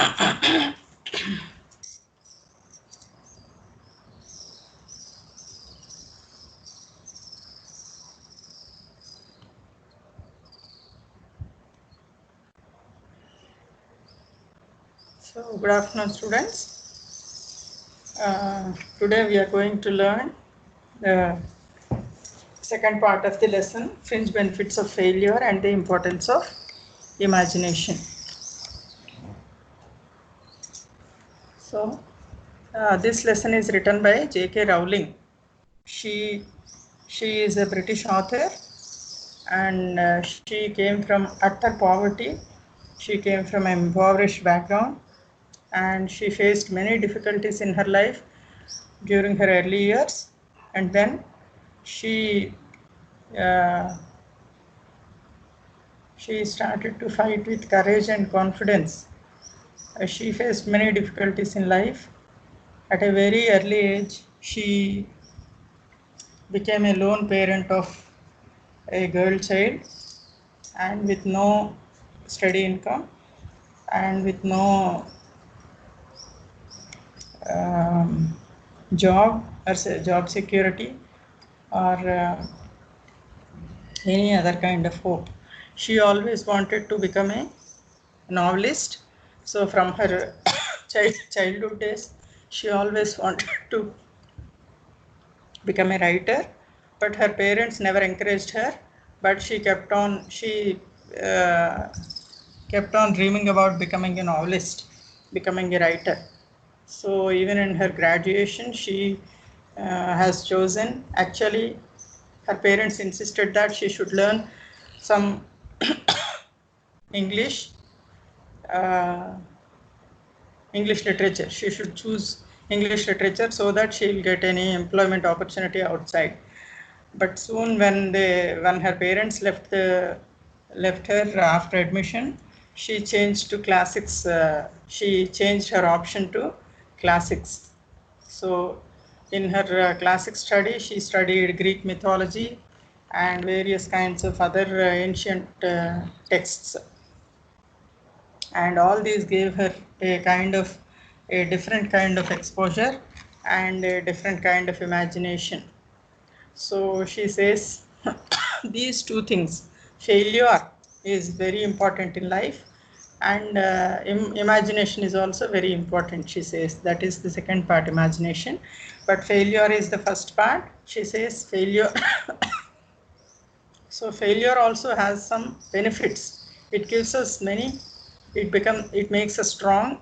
So, good afternoon, students. Today we are going to learn the second part of the lesson, fringe benefits of failure and the importance of imagination. So, this lesson is written by J.K. Rowling. She is a British author, and she came from utter poverty. She came from an impoverished background, and she faced many difficulties in her life during her early years, and then she started to fight with courage and confidence. She faced many difficulties in life. At a very early age, she became a lone parent of a girl child, and with no steady income and with no job or job security or any other kind of hope. She always wanted to become a novelist. So from her childhood days, she always wanted to become a writer, but her parents never encouraged her. But she kept on dreaming about becoming a novelist, becoming a writer. So even in her graduation, she has chosen, actually her parents insisted that she should learn some English literature. She should choose English literature so that she will get any employment opportunity outside. But soon when her parents left her after admission, she changed to classics. She changed her option to classics. So in her classic study, she studied Greek mythology and various kinds of other ancient texts. And all these gave her a different kind of exposure and a different kind of imagination. So she says these two things, failure is very important in life, and imagination is also very important. She says that is the second part, imagination, but failure is the first part. She says failure so failure also has some benefits. It gives us many. It makes us strong.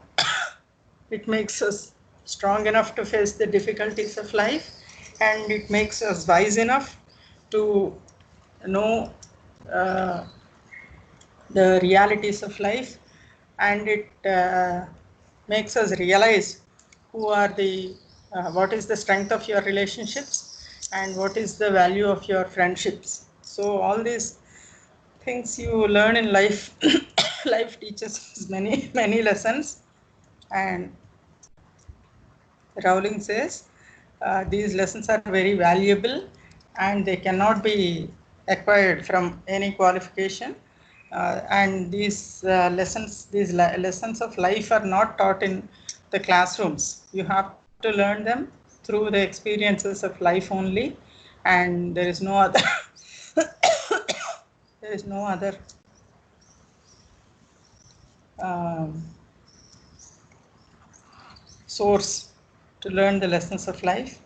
It makes us strong enough to face the difficulties of life, and it makes us wise enough to know the realities of life, and it makes us realize what is the strength of your relationships and what is the value of your friendships. So all these things you learn in life. Life teaches us many lessons, and Rowling says these lessons are very valuable and they cannot be acquired from any qualification. And these lessons of life are not taught in the classrooms. You have to learn them through the experiences of life only, and there is no other there is no other source to learn the lessons of life.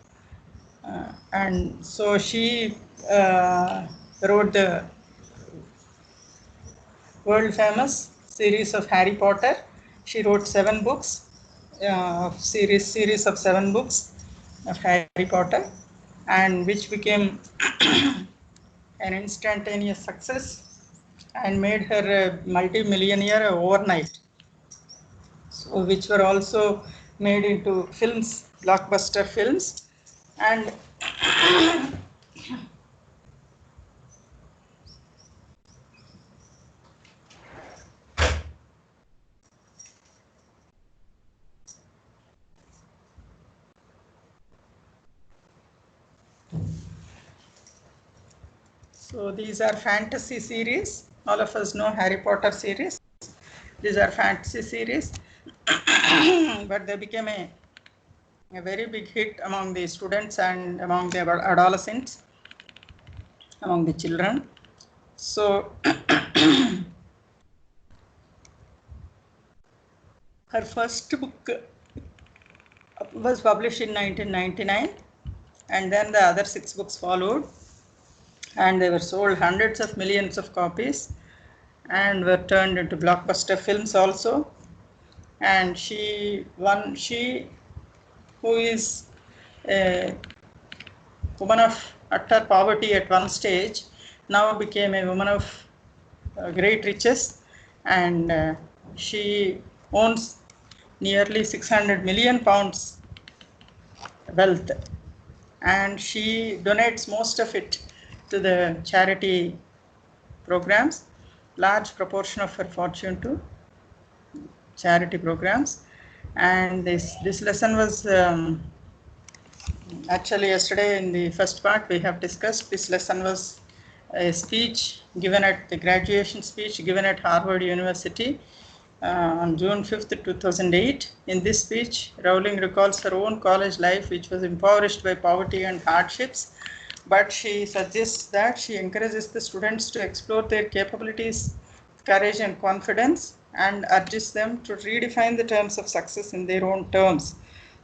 And so she wrote the world famous series of Harry Potter. She wrote 7 books, series of 7 books of Harry Potter, and which became an instantaneous success and made her a multi-millionaire overnight. So which were also made into films, blockbuster films, and so these are fantasy series. All of us know Harry Potter series. These are fantasy series. but they became a very big hit among the students and among the adolescents, among the children. So her first book was published in 1999, and then the other 6 books followed, and they were sold hundreds of millions of copies and were turned into blockbuster films also. And she who is a woman of utter poverty at one stage, now became a woman of great riches, and she owns nearly 600 million pounds wealth, and she donates most of it to the charity programs, large proportion of her fortune to charity programs. And this lesson was actually yesterday in the first part we have discussed. This lesson was a speech given at the graduation speech given at Harvard University on June 5th, 2008. In this speech, Rowling recalls her own college life, which was impoverished by poverty and hardships, but she suggests that she encourages the students to explore their capabilities, courage and confidence, and urges them to redefine the terms of success in their own terms.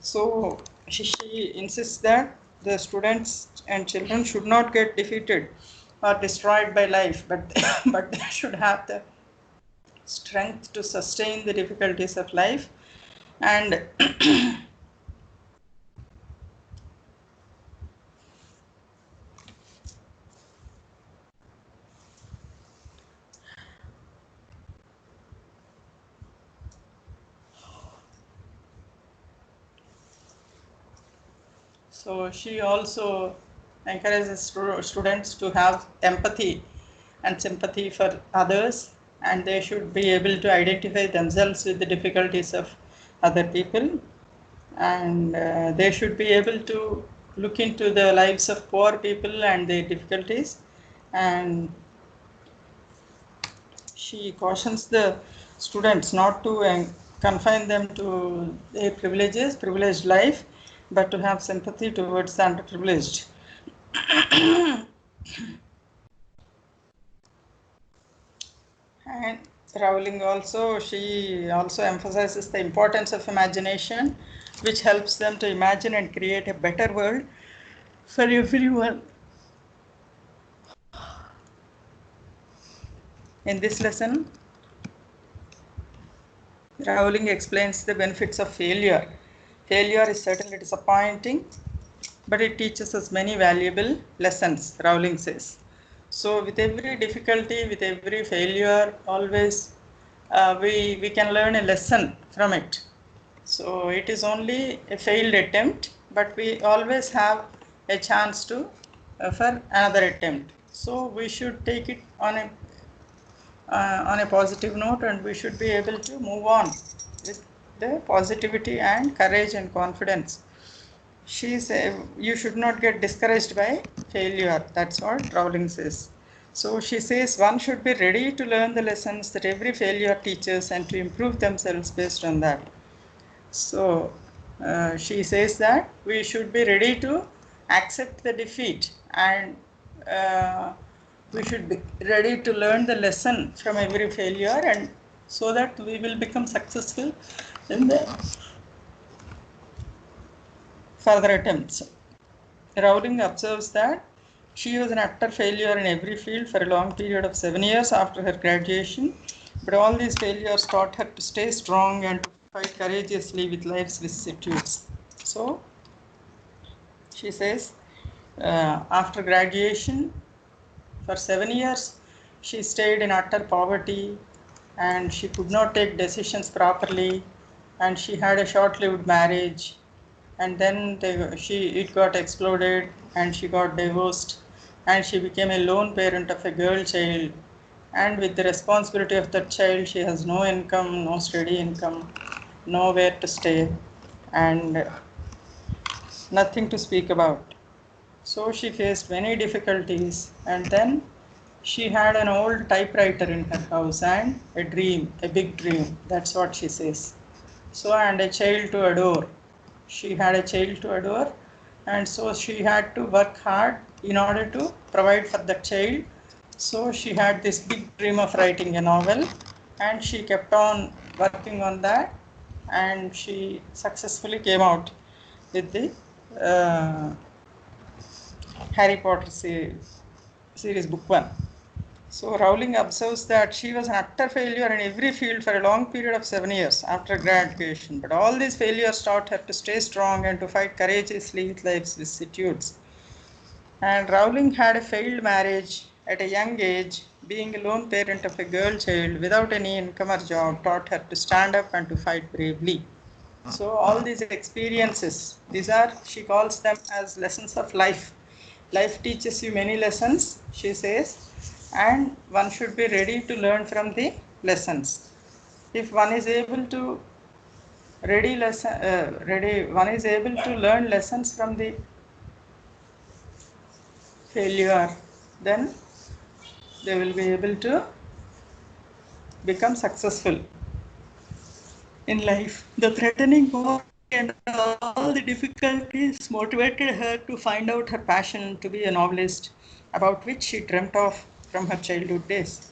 So she insists that the students and children should not get defeated or destroyed by life, but but they should have the strength to sustain the difficulties of life. And so she also encourages students to have empathy and sympathy for others, and they should be able to identify themselves with the difficulties of other people, and they should be able to look into the lives of poor people and their difficulties. And she cautions the students not to confine them to their privileged life, but to have sympathy towards the underprivileged. And she also emphasizes the importance of imagination, which helps them to imagine and create a better world for everyone. In this lesson, Rowling explains the benefits of failure. Failure is certainly disappointing, but it teaches us many valuable lessons, Rowling says. So with every difficulty, with every failure, always we can learn a lesson from it. So it is only a failed attempt, but we always have a chance to for another attempt. So we should take it on a positive note, and we should be able to move on with the positivity and courage and confidence. She says you should not get discouraged by failure. That's what Rowling says. So she says one should be ready to learn the lessons that every failure teaches and to improve themselves based on that. So she says that we should be ready to accept the defeat, and we should be ready to learn the lesson from every failure, and so that we will become successful in the further attempts. Rowling observes that she was an utter failure in every field for a long period of 7 years after her graduation, but all these failures taught her to stay strong and to fight courageously with life's vicissitudes. So she says after graduation, for 7 years, she stayed in utter poverty, and she could not take decisions properly, and she had a short-lived marriage, and then it got exploded, and she got divorced, and she became a lone parent of a girl child, and with the responsibility of that child, she has no income, no steady income, nowhere to stay, and nothing to speak about. So she faced many difficulties, and then she had an old typewriter in her house and a dream, a big dream. That's what she says. So, and a child to adore. She had a child to adore, and so she had to work hard in order to provide for the child. So she had this big dream of writing a novel, and she kept on working on that, and she successfully came out with the uh, Harry Potter series book 1. So Rowling observes that she was an utter failure in every field for a long period of 7 years after graduation. But all these failures taught her to stay strong and to fight courageously with life's vicissitudes. And Rowling had a failed marriage at a young age. Being a lone parent of a girl child without any income or job taught her to stand up and to fight bravely. So all these experiences, these are, she calls them as lessons of life. Life teaches you many lessons, she says, and one should be ready to learn from the lessons. If one is able to one is able to learn lessons from the failure, then they will be able to become successful in life. The threatening war and all the difficulties motivated her to find out her passion to be a novelist, about which she dreamt of from her childhood days.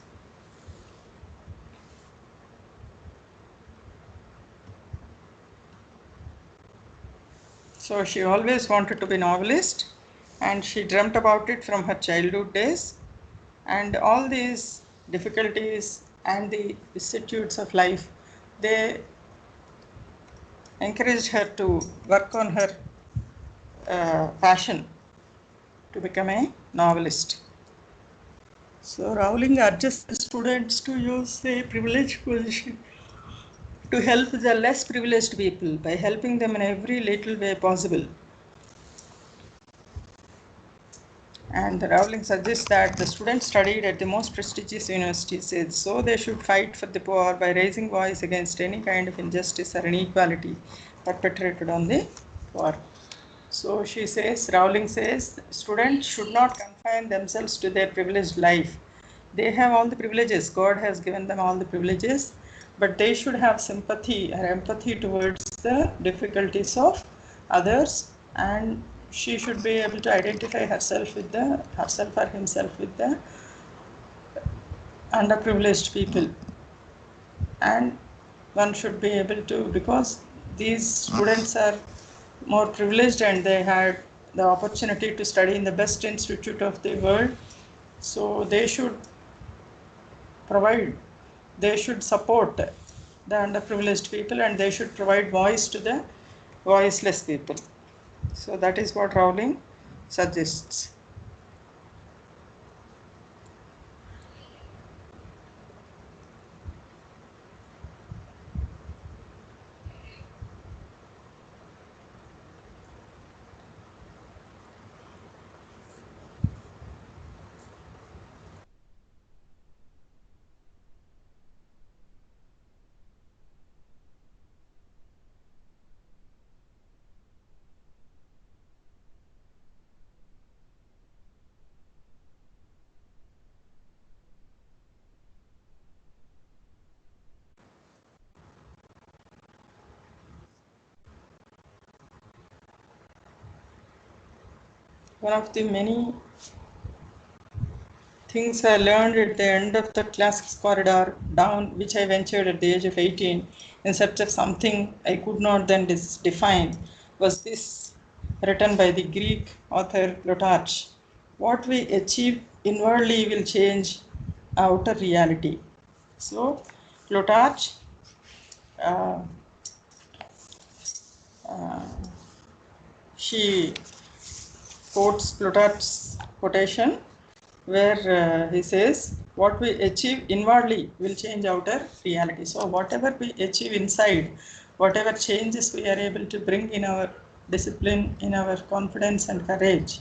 So she always wanted to be a novelist, and she dreamt about it from her childhood days. And all these difficulties and the vicissitudes of life, they encouraged her to work on her passion to become a novelist. So Rowling urges the students to use their privileged position to help the less privileged people by helping them in every little way possible. And Rowling suggests that the students studied at the most prestigious universities, so they should fight for the poor by raising voice against any kind of injustice or inequality perpetrated on the poor. So she says, Rowling says, students should not confine themselves to their privileged life. They have all the privileges. God has given them all the privileges, but they should have sympathy or empathy towards the difficulties of others, and she should be able to identify herself or himself with the underprivileged people. And one should be able to, because these students are more privileged and they had the opportunity to study in the best institute of the world, so they should support the underprivileged people, and they should provide voice to the voiceless people. So that is what Rowling suggests. One of the many things I learned at the end of the classics corridor down which I ventured at the age of 18 in search of something I could not then define was this, written by the Greek author Plutarch. What we achieve inwardly will change outer reality. So Plutarch uh, she quotes Plutarch's quotation where he says, what we achieve inwardly will change outer reality. So whatever we achieve inside, whatever changes we are able to bring in our discipline, in our confidence and courage,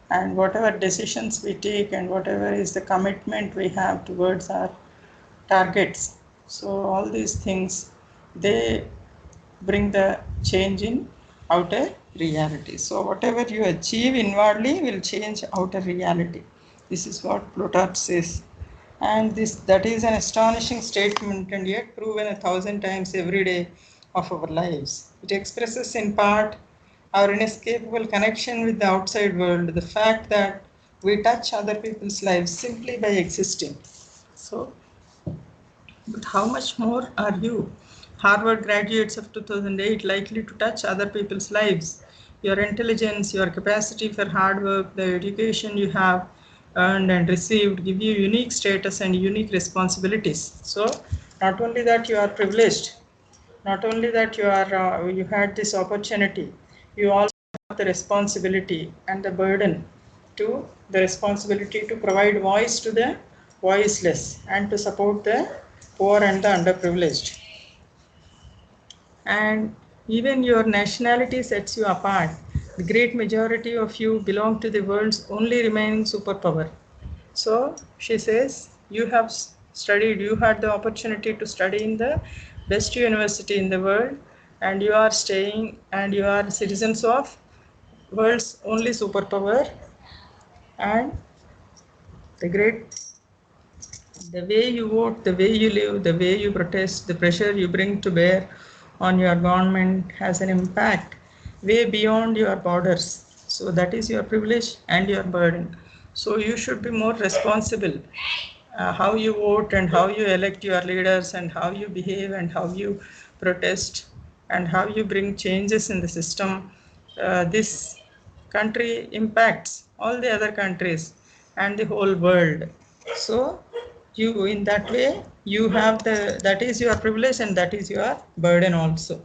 and whatever decisions we take, and whatever is the commitment we have towards our targets. So all these things, they bring the change in outer reality. So whatever you achieve inwardly will change outer reality. This is what Plutarch says. And that is an astonishing statement, and yet proven 1,000 times every day of our lives. It expresses in part our inescapable connection with the outside world, the fact that we touch other people's lives simply by existing. So, but how much more are you, Harvard graduates of 2008, likely to touch other people's lives? Your intelligence, your capacity for hard work, the education you have earned and received give you unique status and unique responsibilities. So, not only that you are privileged, not only that you had this opportunity, you also have the responsibility and the burden to the responsibility to provide voice to the voiceless and to support the poor and the underprivileged. And even your nationality sets you apart. The great majority of you belong to the world's only remaining superpower. So she says, you have studied, you had the opportunity to study in the best university in the world, and you are staying and you are citizens of world's only superpower. And the great, the way you vote, the way you live, the way you protest, the pressure you bring to bear on your government has an impact way beyond your borders. So that is your privilege and your burden. So you should be more responsible. How you vote and how you elect your leaders and how you behave and how you protest and how you bring changes in the system. This country impacts all the other countries and the whole world. So you, in that way, you have that is your privilege and that is your burden also.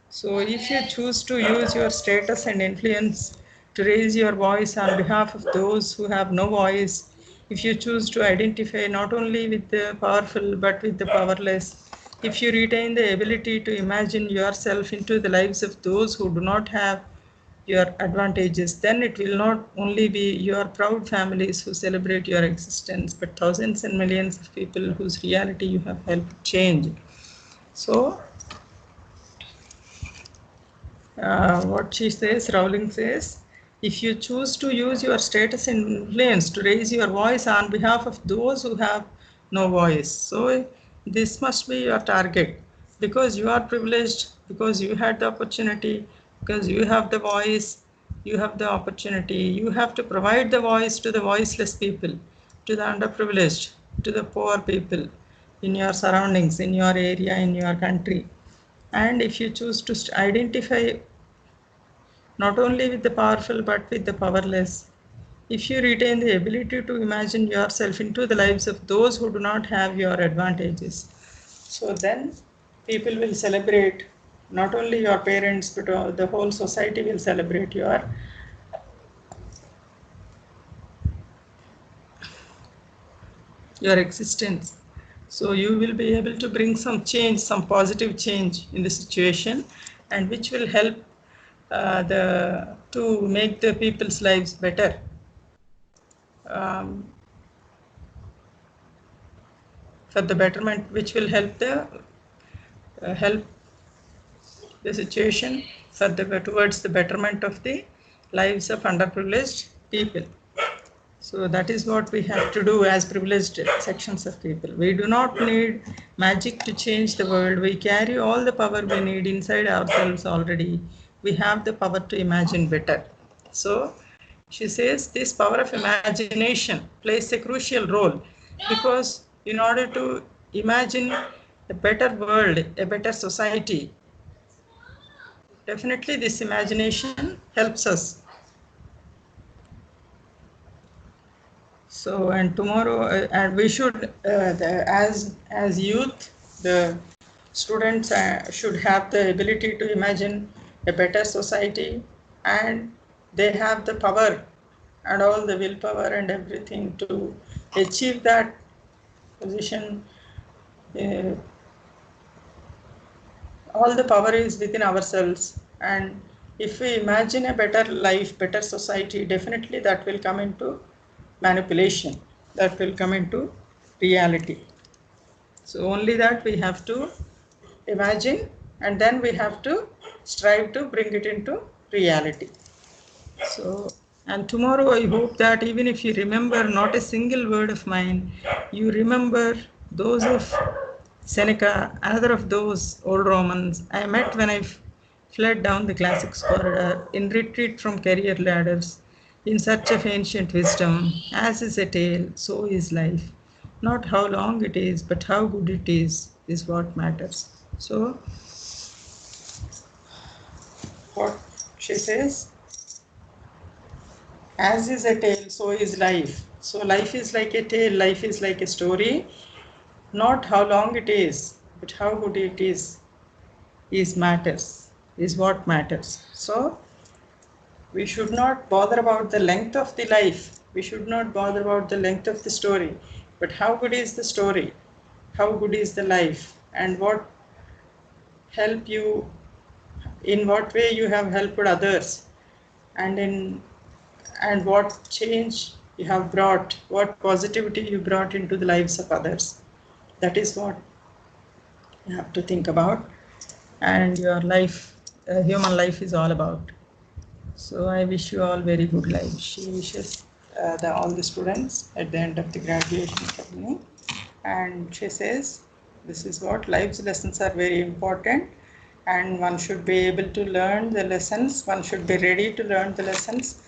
So if you choose to use your status and influence to raise your voice on behalf of those who have no voice, if you choose to identify not only with the powerful but with the powerless, if you retain the ability to imagine yourself into the lives of those who do not have your advantages, then it will not only be your proud families who celebrate your existence, but thousands and millions of people whose reality you have helped change. So, what she says, Rowling says, if you choose to use your status and influence to raise your voice on behalf of those who have no voice, so this must be your target because you are privileged, because you had the opportunity, because you have the voice, you have the opportunity, you have to provide the voice to the voiceless people, to the underprivileged, to the poor people in your surroundings, in your area, in your country. And if you choose to identify not only with the powerful but with the powerless, if you retain the ability to imagine yourself into the lives of those who do not have your advantages, so then people will celebrate, not only your parents but the whole society will celebrate your existence. So you will be able to bring some change, some positive change in the situation, and which will help to make the people's lives better. For the betterment, which will help the situation for towards the betterment of the lives of underprivileged people. So that is what we have to do as privileged sections of people. We do not need magic to change the world. We carry all the power we need inside ourselves already. We have the power to imagine better. So she says this power of imagination plays a crucial role because in order to imagine a better world, a better society, definitely this imagination helps us. So, and tomorrow, and we should, as youth, the students should have the ability to imagine a better society, and they have the power and all the willpower and everything to achieve that position. Uh, all the power is within ourselves, and if we imagine a better life, better society, definitely that will come into manipulation, that will come into reality. So only that we have to imagine, and then we have to strive to bring it into reality. So, and tomorrow I hope that even if you remember not a single word of mine, you remember those of Seneca, another of those old Romans I met when I fled down the classics corridor in retreat from career ladders in search of ancient wisdom. As is a tale, so is life. Not how long it is, but how good it is what matters. So, what she says, as is a tale, so is life. So, life is like a tale, life is like a story. Not how long it is, but how good it is matters, is what matters. So we should not bother about the length of the life. We should not bother about the length of the story, but how good is the story? How good is the life? And what help you, in what way you have helped others, and what change you have brought, what positivity you brought into the lives of others. That is what you have to think about, and your life, human life is all about. So I wish you all very good life. She wishes all the students at the end of the graduation ceremony, and she says this is what life's lessons are very important, and one should be able to learn the lessons, one should be ready to learn the lessons,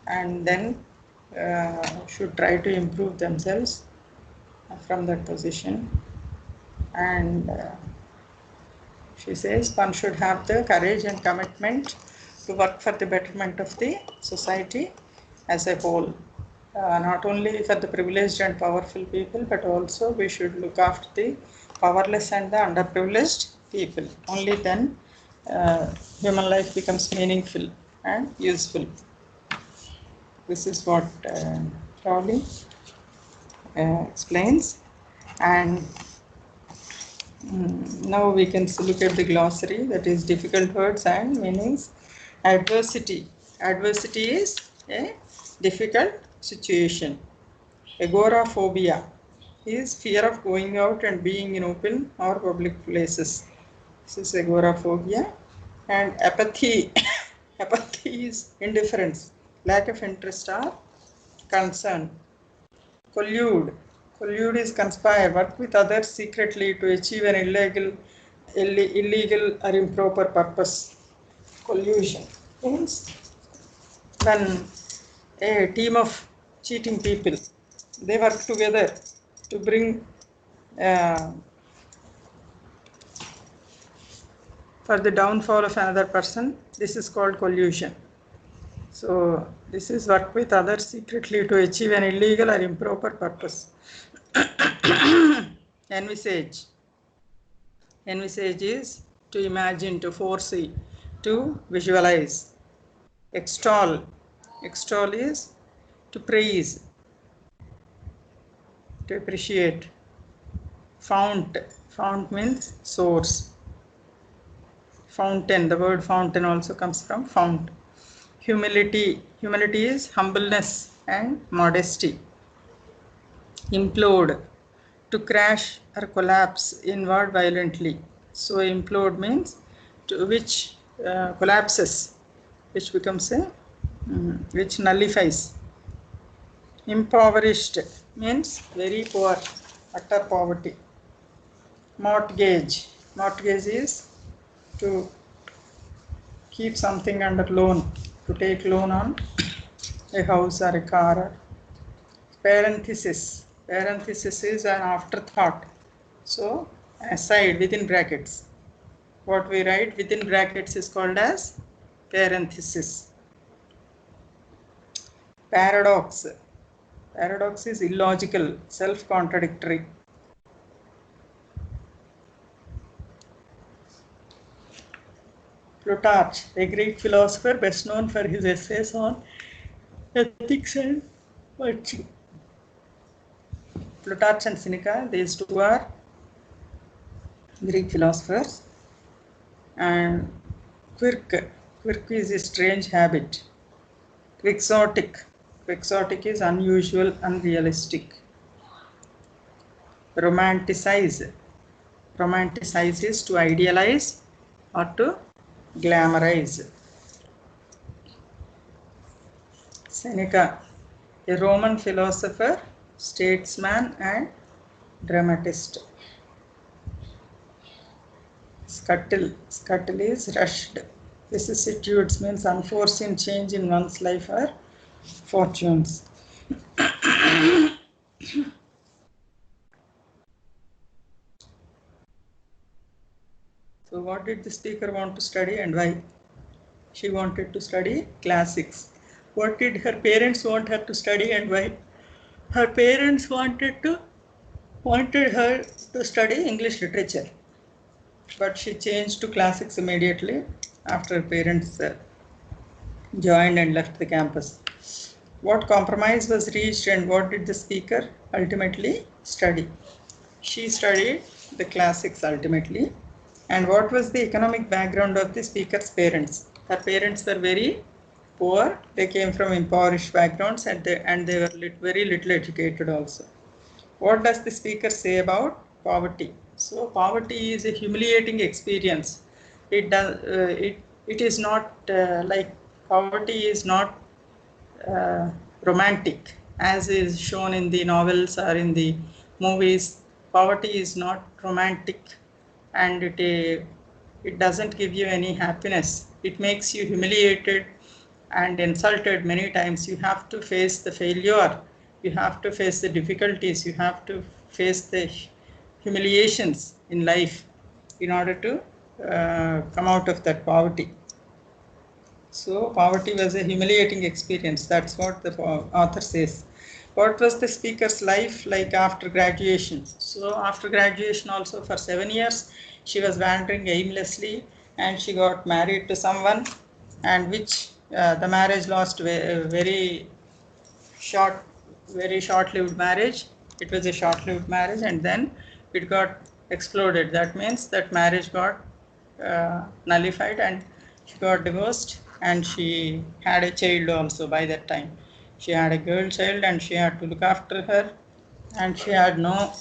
and then should try to improve themselves from that position. And she says one should have the courage and commitment to work for the betterment of the society as a whole, not only for the privileged and powerful people, but also we should look after the powerless and the underprivileged people. Only then human life becomes meaningful and useful. This is what Crowley explains. And now we can look at the glossary, that is difficult words and meanings. Adversity. Adversity is a difficult situation. Agoraphobia is fear of going out and being in open or public places. This is agoraphobia. And apathy. Apathy is indifference, lack of interest or concern. Collude. Collude is conspire, work with others secretly to achieve an illegal or improper purpose. Collusion means when a team of cheating people, they work together to bring for the downfall of another person. This is called collusion. So this is work with others secretly to achieve an illegal or improper purpose. Envisage. Envisage is to imagine, to foresee, to visualize. Extol. Extol is to praise, to appreciate. Fount. Fount means source. Fountain. The word fountain also comes from fount. Humility. Humility is humbleness and modesty. Implode. To crash or collapse inward violently. So implode means to which collapses, which becomes a which nullifies. Impoverished means very poor, utter poverty. Mortgage. Mortgage is to keep something under loan, to take loan on a house or a car. Parenthesis. Parenthesis is an afterthought. So aside, within brackets. What we write within brackets is called as parenthesis. Paradox. Paradox is illogical, self-contradictory. Plutarch, a Greek philosopher best known for his essays on ethics and virtue. Plutarch and Seneca, these two are Greek philosophers. And quirk. Quirk is a strange habit. Quixotic. Quixotic is unusual, unrealistic. Romanticize. Romanticize is to idealize or to glamorize. Seneca, a Roman philosopher, statesman and dramatist. scuttle. Scuttle is rushed. Vicissitudes means unforeseen change in one's life or fortunes. So what did the speaker want to study and why? She wanted to study classics. What did her parents want her to study and why? Her parents wanted her to study English literature, but she changed to classics immediately after her parents joined and left the campus. What compromise was reached and what did the speaker ultimately study? She studied the classics ultimately. And what was the economic background of the speaker's parents? Her parents were very poor. They came from impoverished backgrounds and they were very little educated also. What does the speaker say about poverty? So poverty is a humiliating experience. It is not like poverty is not romantic as is shown in the novels or in the movies. Poverty is not romantic and it doesn't give you any happiness. It makes you humiliated and insulted many times. You have to face the failure, you have to face the difficulties, you have to face the humiliations in life in order to come out of that poverty. So poverty was a humiliating experience. That's what the author says. What was the speaker's life like after graduation? So after graduation also for 7 years, she was wandering aimlessly and she got married to someone and which the marriage lost very short-lived marriage. It was a short-lived marriage and then it got exploded. That means that marriage got nullified and she got divorced and she had a child also by that time. She had a girl child and she had to look after her and she had no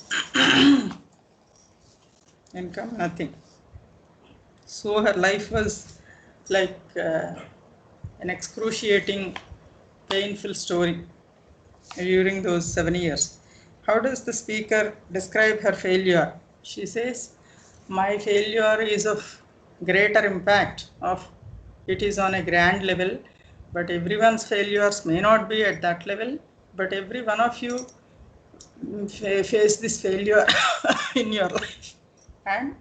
income, nothing. So her life was like an excruciating, painful story during those 7 years. How does the speaker describe her failure? She says, my failure is of greater impact, it is on a grand level, but everyone's failures may not be at that level, but every one of you face this failure in your life and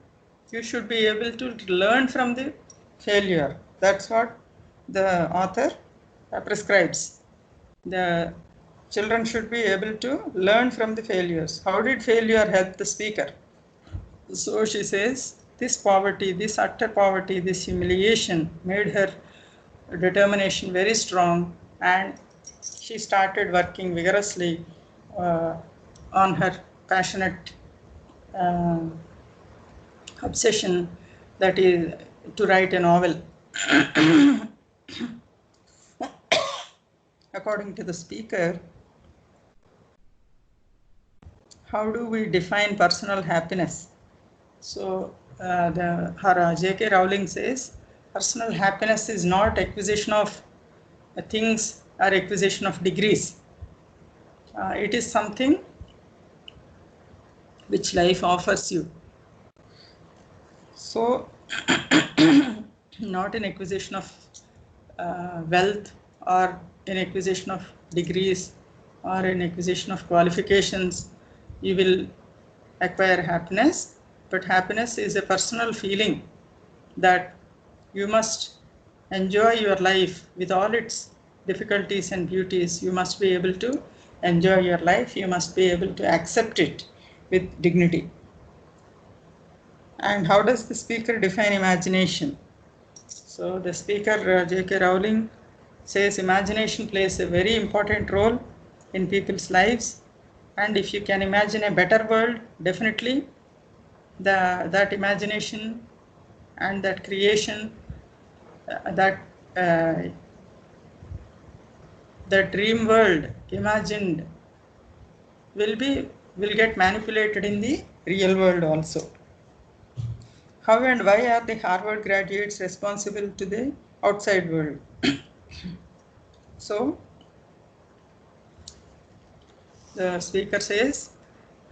you should be able to learn from the failure. That's what the author prescribes. The children should be able to learn from the failures. How did failure help the speaker? So she says, this poverty, this utter poverty, this humiliation made her determination very strong and she started working vigorously on her passionate obsession, that is to write a novel. According to the speaker, how do we define personal happiness? So J.K. Rowling says, personal happiness is not acquisition of things or acquisition of degrees. It is something which life offers you. So not an acquisition of wealth or an acquisition of degrees or an acquisition of qualifications you will acquire happiness, but happiness is a personal feeling that you must enjoy your life with all its difficulties and beauties. You must be able to enjoy your life, you must be able to accept it with dignity. And how does the speaker define imagination? So the speaker, J.K. Rowling, says imagination plays a very important role in people's lives, and if you can imagine a better world, definitely that imagination and that creation, that dream world imagined will get manipulated in the real world also. How and why are the Harvard graduates responsible to the outside world? So the speaker says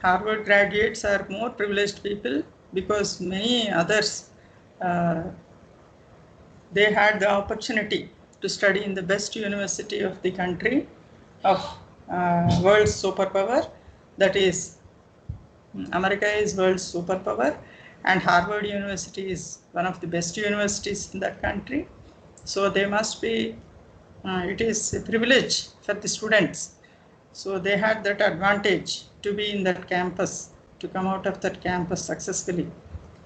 Harvard graduates are more privileged people because many others they had the opportunity to study in the best university of the country of world's superpower, that is America is world's superpower, and Harvard University is one of the best universities in that country. So they must be, it is a privilege for the students. So they had that advantage to be in that campus, to come out of that campus successfully.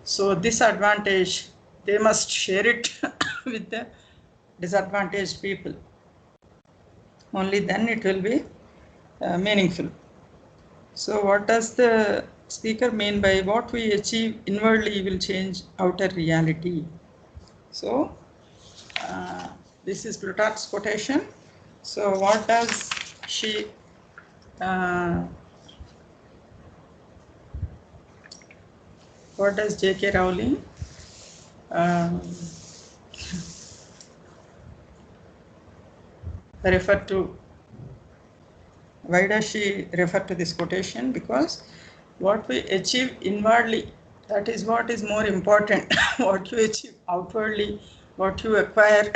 So this advantage, they must share it with the disadvantaged people. Only then it will be meaningful. So what does the speaker mean by what we achieve inwardly will change outer reality? So this is Plutarch's quotation. So what does she what does J.K. Rowling refer to? Why does she refer to this quotation? Because what we achieve inwardly, that is what is more important. What you achieve outwardly, what you acquire,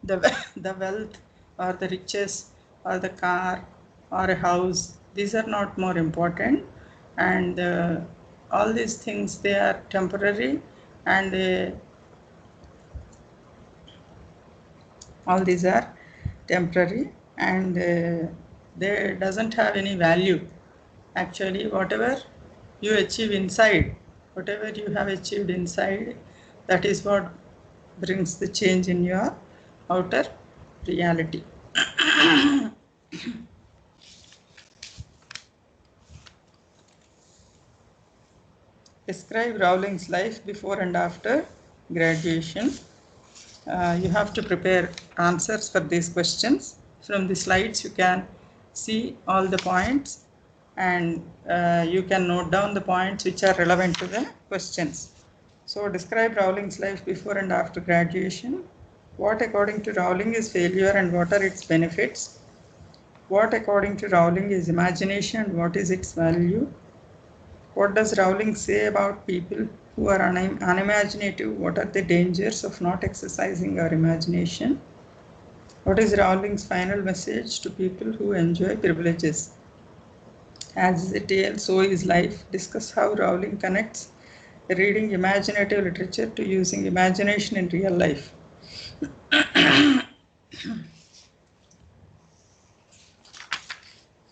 the wealth or the riches or the car or a house, these are not more important. And all these things, they are temporary, and all these are temporary, and they doesn't have any value. Actually, whatever you achieve inside, whatever you have achieved inside, that is what brings the change in your outer reality. Describe Rowling's life before and after graduation. You have to prepare answers for these questions. From the slides, you can see all the points, and you can note down the points which are relevant to the questions. So describe Rowling's life before and after graduation. What according to Rowling is failure and what are its benefits? What according to Rowling is imagination and what is its value? What does Rowling say about people who are unimaginative? What are the dangers of not exercising our imagination? What is Rowling's final message to people who enjoy privileges? As is a tale, so is life. Discuss how Rowling connects reading imaginative literature to using imagination in real life.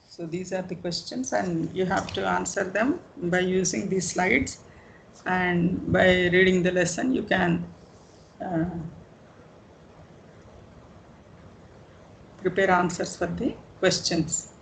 So these are the questions, and you have to answer them by using these slides, and by reading the lesson you can prepare answers for the questions.